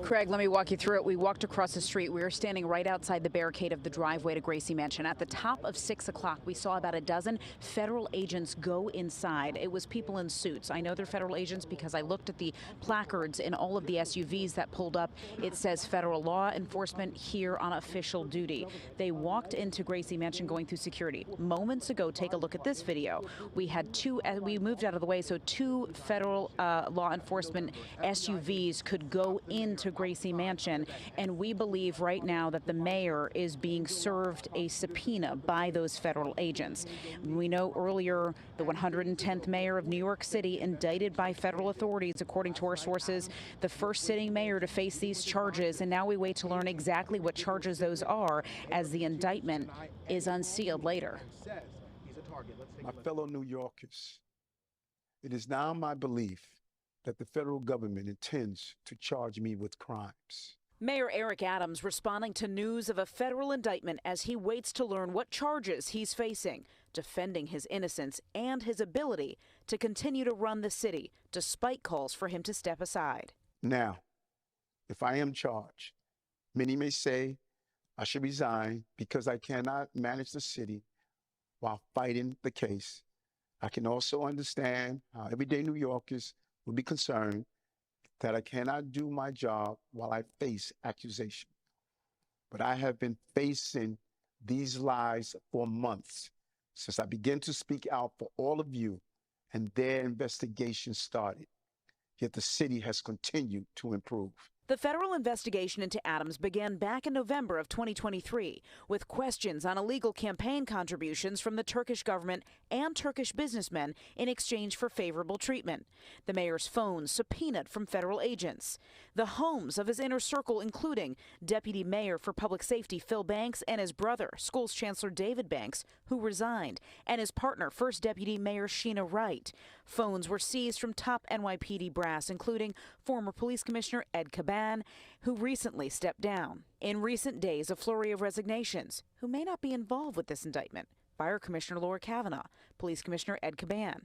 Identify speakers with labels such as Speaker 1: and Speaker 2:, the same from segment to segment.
Speaker 1: Craig, let me walk you through it. We walked across the street. We were standing right outside the barricade of the driveway to Gracie Mansion. At the top of 6 o'clock, we saw about a dozen federal agents go inside. It was people in suits. I know they're federal agents because I looked at the placards in all of the SUVs that pulled up. It says federal law enforcement here on official duty. They walked into Gracie Mansion going through security. Moments ago, take a look at this video. We had we moved out of the way so two federal law enforcement SUVs could go into Gracie Mansion, and we believe right now that the mayor is being served a subpoena by those federal agents. We know earlier the 110th mayor of New York City indicted by federal authorities, according to our sources, the first sitting mayor to face these charges, and now we wait to learn exactly what charges those are as the indictment is unsealed later.
Speaker 2: My fellow New Yorkers, it is now my belief that the federal government intends to charge me with crimes.
Speaker 1: Mayor Eric Adams responding to news of a federal indictment as he waits to learn what charges he's facing, defending his innocence and his ability to continue to run the city despite calls for him to step aside.
Speaker 2: Now, if I am charged, many may say I should resign because I cannot manage the city while fighting the case. I can also understand how everyday New Yorkers will be concerned that I cannot do my job while I face accusation. But I have been facing these lies for months since I began to speak out for all of you and their investigation started. Yet the city has continued to improve.
Speaker 1: The federal investigation into Adams began back in November of 2023 with questions on illegal campaign contributions from the Turkish government and Turkish businessmen in exchange for favorable treatment. The mayor's phone subpoenaed from federal agents. The homes of his inner circle, including Deputy Mayor for Public Safety Phil Banks and his brother, Schools Chancellor David Banks, who resigned, and his partner, First Deputy Mayor Sheena Wright. Phones were seized from top NYPD brass, including former Police Commissioner Ed Caban, who recently stepped down. In recent days, a flurry of resignations, who may not be involved with this indictment. Fire Commissioner Laura Kavanaugh, Police Commissioner Ed Caban,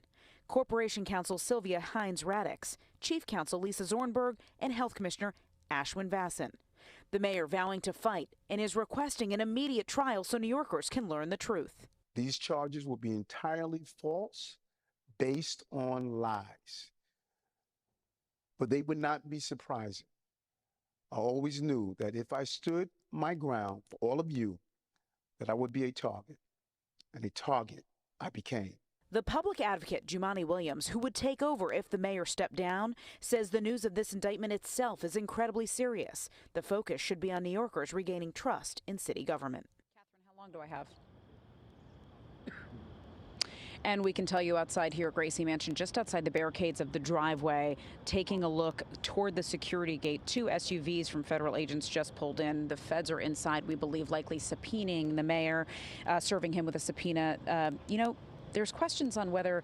Speaker 1: Corporation Counsel Sylvia Hines-Radix, Chief Counsel Lisa Zornberg, and Health Commissioner Ashwin Vasan. The mayor vowing to fight and is requesting an immediate trial so New Yorkers can learn the truth.
Speaker 2: These charges will be entirely false, based on lies. But they would not be surprising. I always knew that if I stood my ground for all of you, that I would be a target. And a target I became.
Speaker 1: The public advocate, Jumaane Williams, who would take over if the mayor stepped down, says the news of this indictment itself is incredibly serious. The focus should be on New Yorkers regaining trust in city government. Catherine, how long do I have? And we can tell you outside here at Gracie Mansion, just outside the barricades of the driveway, taking a look toward the security gate, two SUVs from federal agents just pulled in. The feds are inside, we believe, likely subpoenaing the mayor, serving him with a subpoena. There's questions on whether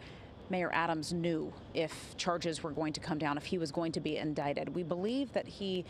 Speaker 1: Mayor Adams knew if charges were going to come down, if he was going to be indicted. We believe that he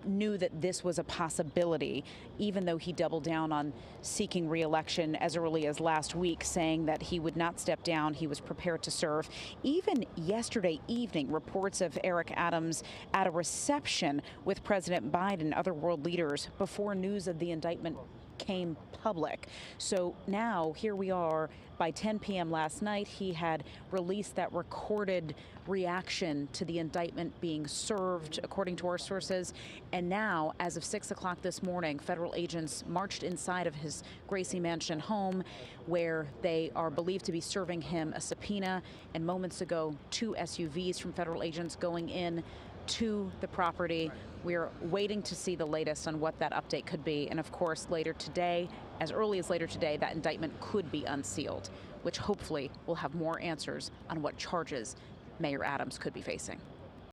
Speaker 1: knew that this was a possibility, even though he doubled down on seeking re-election as early as last week, saying that he would not step down, he was prepared to serve. Even yesterday evening, reports of Eric Adams at a reception with President Biden and other world leaders before news of the indictment came public. So now here we are. By 10 p.m. last night, he had released that recorded reaction to the indictment being served, according to our sources. And now, as of 6 o'clock this morning, federal agents marched inside of his Gracie Mansion home, where they are believed to be serving him a subpoena. And moments ago, two SUVs from federal agents going in to the property. We're waiting to see the latest on what that update could be. And of course, later today, as early as later today, that indictment could be unsealed, which hopefully will have more answers on what charges Mayor Adams could be facing.